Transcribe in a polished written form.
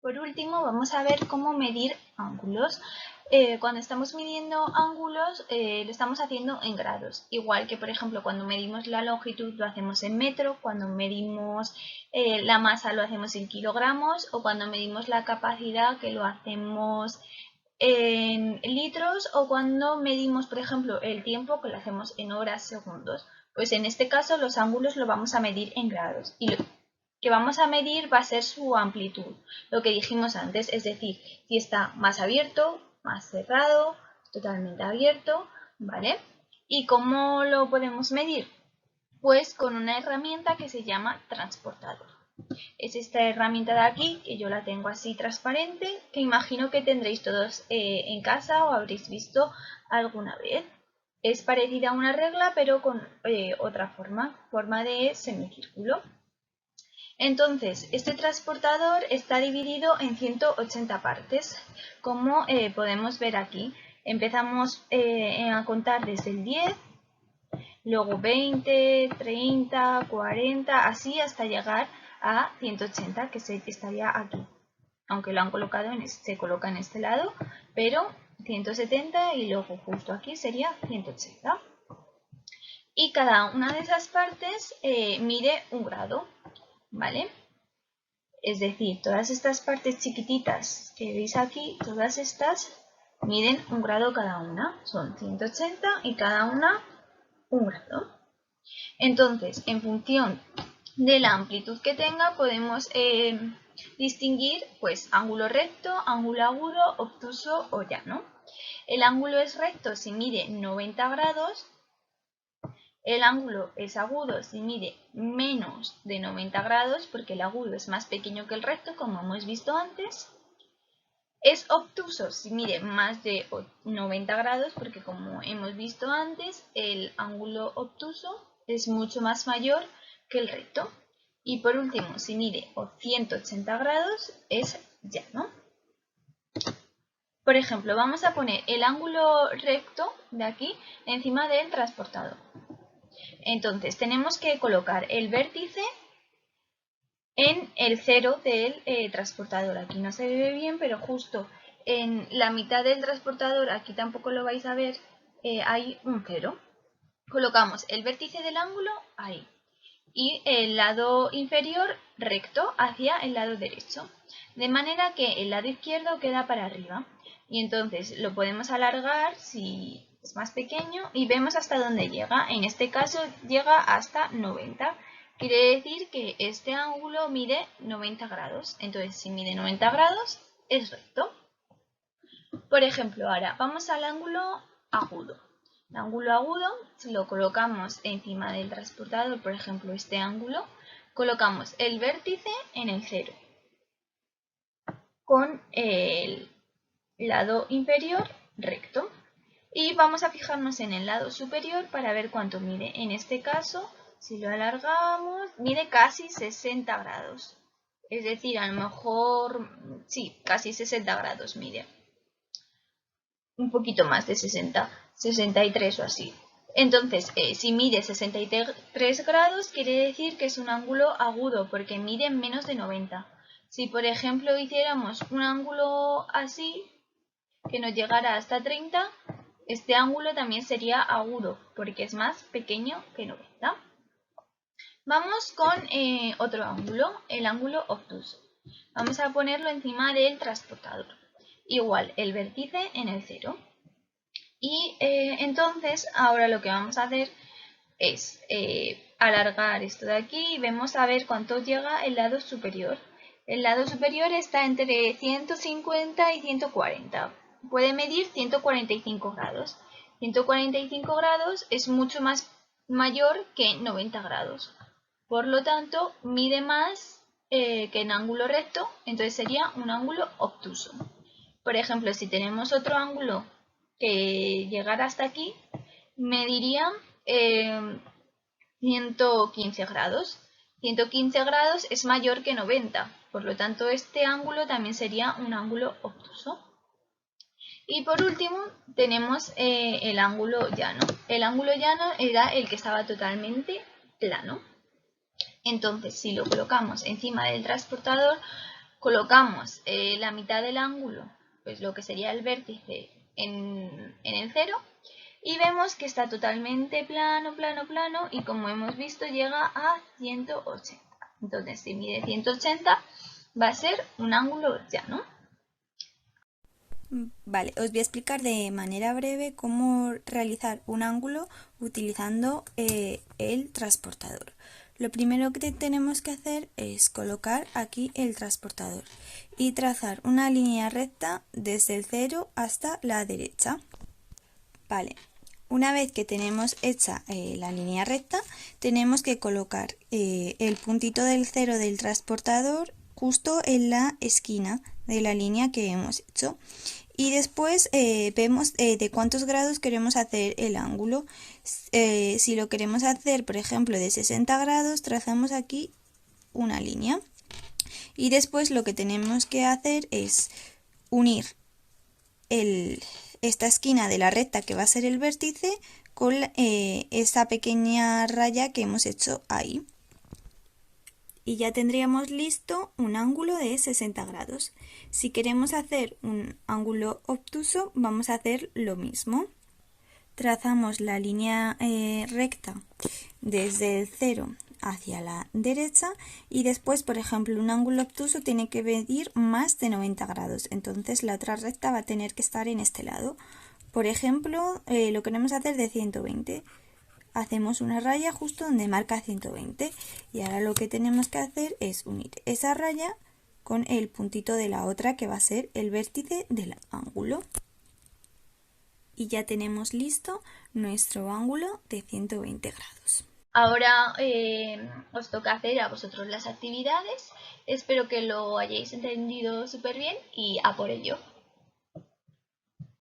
Por último, vamos a ver cómo medir ángulos. Cuando estamos midiendo ángulos, lo estamos haciendo en grados. Igual que, por ejemplo, cuando medimos la longitud lo hacemos en metro, cuando medimos la masa lo hacemos en kilogramos o cuando medimos la capacidad que lo hacemos en litros o cuando medimos, por ejemplo, el tiempo que lo hacemos en horas, segundos. Pues en este caso los ángulos lo vamos a medir en grados. Y lo que vamos a medir va a ser su amplitud, lo que dijimos antes, es decir, si está más abierto, más cerrado, totalmente abierto, ¿vale? ¿Y cómo lo podemos medir? Pues con una herramienta que se llama transportador. Es esta herramienta de aquí, que yo la tengo así transparente, que imagino que tendréis todos en casa o habréis visto alguna vez. Es parecida a una regla, pero con otra forma de semicírculo. Entonces, este transportador está dividido en 180 partes, como podemos ver aquí. Empezamos a contar desde el 10, luego 20, 30, 40, así hasta llegar a 180, que estaría aquí. Aunque lo han colocado, se coloca en este lado, pero 170 y luego justo aquí sería 180. Y cada una de esas partes mide un grado, ¿vale? Es decir, todas estas partes chiquititas que veis aquí, todas estas miden un grado cada una. Son 180 y cada una un grado. Entonces, en función de la amplitud que tenga, podemos distinguir pues ángulo recto, ángulo agudo, obtuso o llano. El ángulo es recto si mide 90 grados. El ángulo es agudo si mide menos de 90 grados, porque el agudo es más pequeño que el recto, como hemos visto antes. Es obtuso si mide más de 90 grados, porque como hemos visto antes, el ángulo obtuso es mucho más mayor que el recto. Y por último, si mide 180 grados, es llano. Por ejemplo, vamos a poner el ángulo recto de aquí encima del transportador. Entonces tenemos que colocar el vértice en el cero del transportador. Aquí no se ve bien, pero justo en la mitad del transportador, aquí tampoco lo vais a ver, hay un cero. Colocamos el vértice del ángulo ahí y el lado inferior recto hacia el lado derecho, de manera que el lado izquierdo queda para arriba. Y entonces lo podemos alargar si es más pequeño y vemos hasta dónde llega. En este caso llega hasta 90. Quiere decir que este ángulo mide 90 grados. Entonces, si mide 90 grados, es recto. Por ejemplo, ahora vamos al ángulo agudo. El ángulo agudo, si lo colocamos encima del transportador, por ejemplo, este ángulo, colocamos el vértice en el cero, con el lado inferior recto. Y vamos a fijarnos en el lado superior para ver cuánto mide. En este caso, si lo alargamos, mide casi 60 grados. Es decir, a lo mejor, sí, casi 60 grados mide. Un poquito más de 60, 63 o así. Entonces, si mide 63 grados, quiere decir que es un ángulo agudo, porque mide menos de 90. Si, por ejemplo, hiciéramos un ángulo así, que nos llegara hasta 30, este ángulo también sería agudo, porque es más pequeño que 90. Vamos con otro ángulo, el ángulo obtuso. Vamos a ponerlo encima del transportador. Igual, el vértice en el cero. Y entonces, ahora lo que vamos a hacer es alargar esto de aquí y vemos a ver cuánto llega el lado superior. El lado superior está entre 150 y 140. Puede medir 145 grados. 145 grados es mucho más mayor que 90 grados. Por lo tanto, mide más que en ángulo recto, entonces sería un ángulo obtuso. Por ejemplo, si tenemos otro ángulo que llegara hasta aquí, mediría 115 grados. 115 grados es mayor que 90, por lo tanto este ángulo también sería un ángulo obtuso. Y por último tenemos el ángulo llano. El ángulo llano era el que estaba totalmente plano. Entonces, si lo colocamos encima del transportador, colocamos la mitad del ángulo, pues lo que sería el vértice en el 0, y vemos que está totalmente plano, plano, plano, y como hemos visto llega a 180. Entonces si mide 180 va a ser un ángulo llano. Vale, os voy a explicar de manera breve cómo realizar un ángulo utilizando el transportador. Lo primero que tenemos que hacer es colocar aquí el transportador y trazar una línea recta desde el 0 hasta la derecha. Vale, una vez que tenemos hecha la línea recta, tenemos que colocar el puntito del 0 del transportador justo en la esquina de la línea que hemos hecho. Y después vemos de cuántos grados queremos hacer el ángulo. Si lo queremos hacer, por ejemplo, de 60 grados, trazamos aquí una línea. Y después lo que tenemos que hacer es unir esta esquina de la recta que va a ser el vértice con esa pequeña raya que hemos hecho ahí. Y ya tendríamos listo un ángulo de 60 grados. Si queremos hacer un ángulo obtuso, vamos a hacer lo mismo. Trazamos la línea recta desde el 0 hacia la derecha y después, por ejemplo, un ángulo obtuso tiene que medir más de 90 grados. Entonces la otra recta va a tener que estar en este lado. Por ejemplo, lo queremos hacer de 120. Hacemos una raya justo donde marca 120 y ahora lo que tenemos que hacer es unir esa raya con el puntito de la otra que va a ser el vértice del ángulo. Y ya tenemos listo nuestro ángulo de 120 grados. Ahora os toca hacer a vosotros las actividades. Espero que lo hayáis entendido súper bien y a por ello.